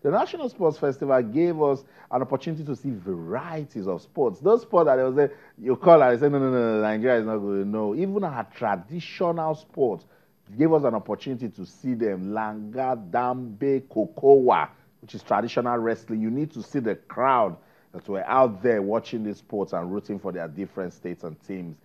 the National Sports Festival gave us an opportunity to see varieties of sports. Those sports that they will say, you call and say, no, Nigeria is not good. No, even our traditional sports gave us an opportunity to see them. Langa, Dambe, Kokowa, which is traditional wrestling. You need to see the crowd that were out there watching these sports and rooting for their different states and teams.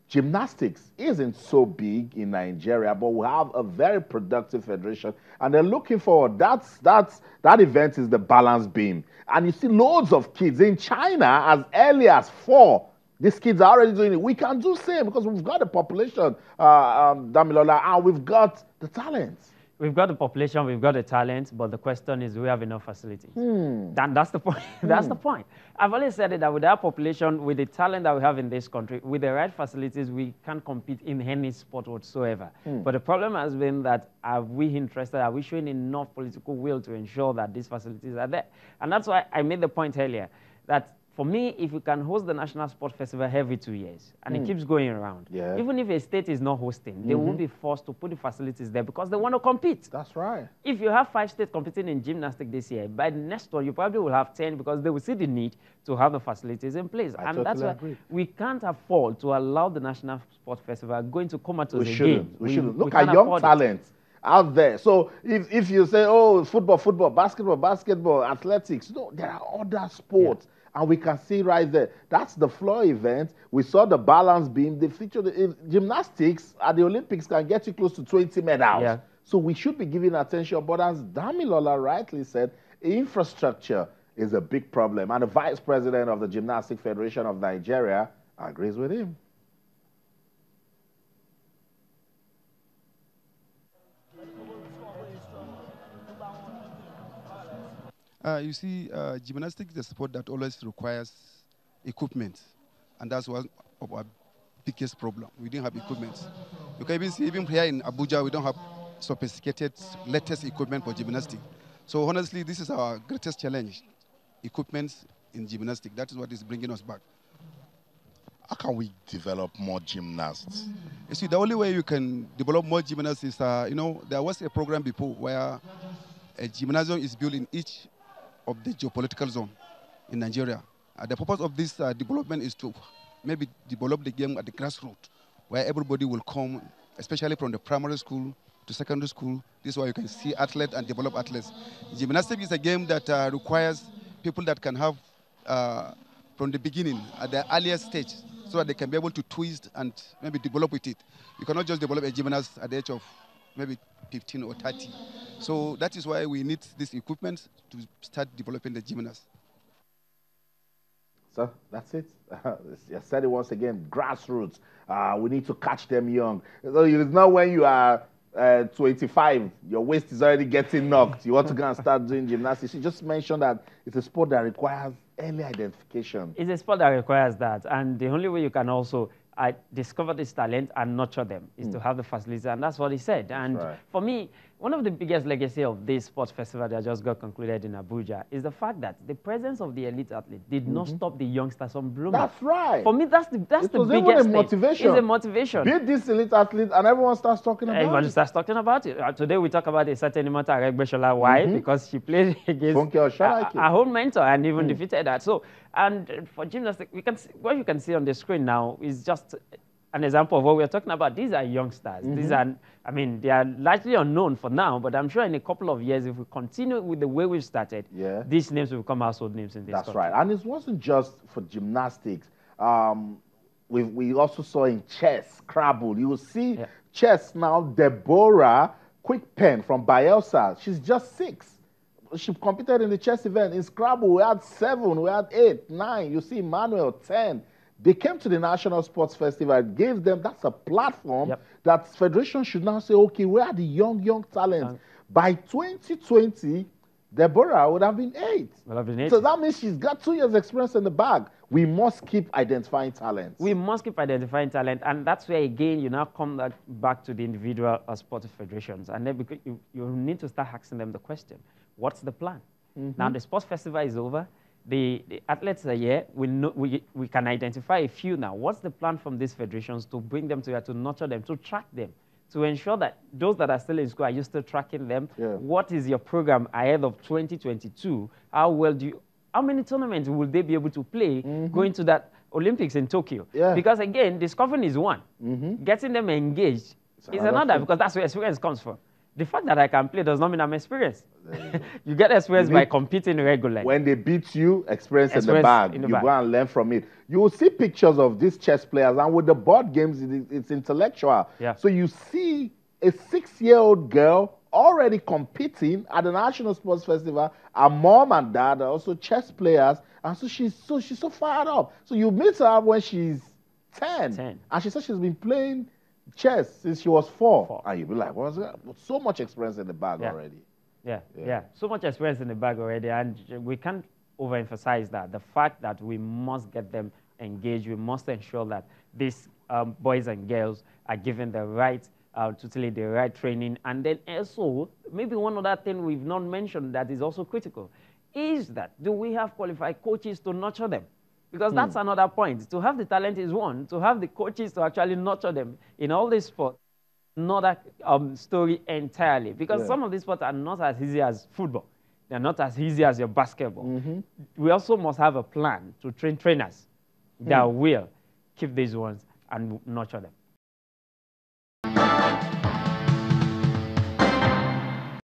Gymnastics isn't so big in Nigeria, but we have a very productive federation, and they're looking forward. That event is the balance beam, and you see loads of kids in China as early as 4. These kids are already doing it. We can do same because we've got the population, Damilola, and we've got the talent. We've got the population, we've got the talent, but the question is, do we have enough facilities? That's the point. That's the point. I've always said it, that with our population, with the talent that we have in this country, with the right facilities, we can't compete in any sport whatsoever. But the problem has been that, are we interested, are we showing enough political will to ensure that these facilities are there? And that's why I made the point earlier, that for me, if we can host the National Sport Festival every 2 years, and it keeps going around, even if a state is not hosting, they will be forced to put the facilities there because they want to compete. That's right. If you have 5 states competing in gymnastics this year, by the next one, you probably will have 10 because they will see the need to have the facilities in place. And that's why we can't afford to allow the National Sport Festival going to comatose again. We shouldn't. Look at young talent out there. So if you say, oh, football, basketball, athletics, no, there are other sports. And we can see right there. That's the floor event. We saw the balance beam. They featured gymnastics at the Olympics can get you close to 20 medals. So we should be giving attention. But as Damilola rightly said, infrastructure is a big problem. And the vice president of the Gymnastics Federation of Nigeria agrees with him. You see, gymnastics is a sport that always requires equipment, and that's one of our biggest problem. We didn't have equipment. You can even see, even here in Abuja, we don't have sophisticated, latest equipment for gymnastics. So honestly, this is our greatest challenge, equipment in gymnastics. That is what is bringing us back. How can we develop more gymnasts? You see, the only way you can develop more gymnasts is, there was a program before where a gymnasium is built in each of the geopolitical zone in Nigeria. The purpose of this development is to maybe develop the game at the grassroots, where everybody will come, especially from the primary school to secondary school. This is why you can see athletes and develop athletes. Gymnastics is a game that requires people that can have, from the beginning, at the earliest stage, so that they can be able to twist and maybe develop with it. You cannot just develop a gymnast at the age of maybe 15 or 30. So that is why we need this equipment to start developing the gymnasts. So that's it. I said it once again, grassroots. We need to catch them young. So it's not when you are 25, your waist is already getting knocked. You want to go and start doing gymnastics. You just mentioned that it's a sport that requires early identification. It's a sport that requires that. And the only way you can also discover this talent and nurture them is to have the facilities, and that's what he said. And for me, one of the biggest legacy of this sports festival that just got concluded in Abuja is the fact that the presence of the elite athlete did not stop the youngsters from blooming. That's right. For me, that's the biggest a motivation. It's a motivation. Beat this elite athlete, and everyone starts talking about it. Everyone starts talking about it. Today we talk about a certain Imota Aregbeshola. Why? Because she played against her own mentor and even defeated that. So, and for gymnastics, we can see, what you can see on the screen now is just an example of what we're talking about. These are youngsters. These are, I mean, they are largely unknown for now, but I'm sure in a couple of years, if we continue with the way we've started, these names will become household names in this country. That's right. And it wasn't just for gymnastics. We also saw in chess, Scrabble. You will see chess now, Deborah Quickpen from Bayelsa. She's just 6. She competed in the chess event. In Scrabble, we had 7, we had 8, 9. You see Emmanuel, 10. They came to the National Sports Festival, gave them, that's a platform that federation should now say, okay, where are the young talents? By 2020, Deborah would have been 8. So that means she's got 2 years experience in the bag. We must keep identifying talent. We must keep identifying talent, and that's where, again, you now come back to the individual sports federations. And then because you need to start asking them the question, what's the plan? Now the sports festival is over. The athletes are here. We can identify a few now. What's the plan from these federations to bring them together, to nurture them, to track them, to ensure that those that are still in school, are you still tracking them? Yeah. What is your program ahead of 2022? How many tournaments will they be able to play going to that Olympics in Tokyo? Yeah. Because again, discovering is one. Getting them engaged is another, because that's where experience comes from. The fact that I can play does not mean I'm experienced. You get experience by competing regularly. When they beat you, experience in the bag. You go and learn from it. You will see pictures of these chess players, and with the board games, it's intellectual. Yeah. So you see a 6-year-old girl already competing at the National Sports Festival. Her mom and dad are also chess players, and so she's so fired up. So you meet her when she's 10. And she said she's been playing chess since she was 4. And you'll be like, what's that? So much experience in the bag already. Yeah, so much experience in the bag already, and we can't overemphasize that. The fact that we must get them engaged, we must ensure that these boys and girls are given the right, totally the right training. And then also, maybe one other thing we've not mentioned that is also critical is that, do we have qualified coaches to nurture them? Because that's another point. To have the talent is one. To have the coaches to actually nurture them in all these sports, another story entirely. Because some of these sports are not as easy as football. They're not as easy as your basketball. We also must have a plan to train trainers that will keep these ones and nurture them.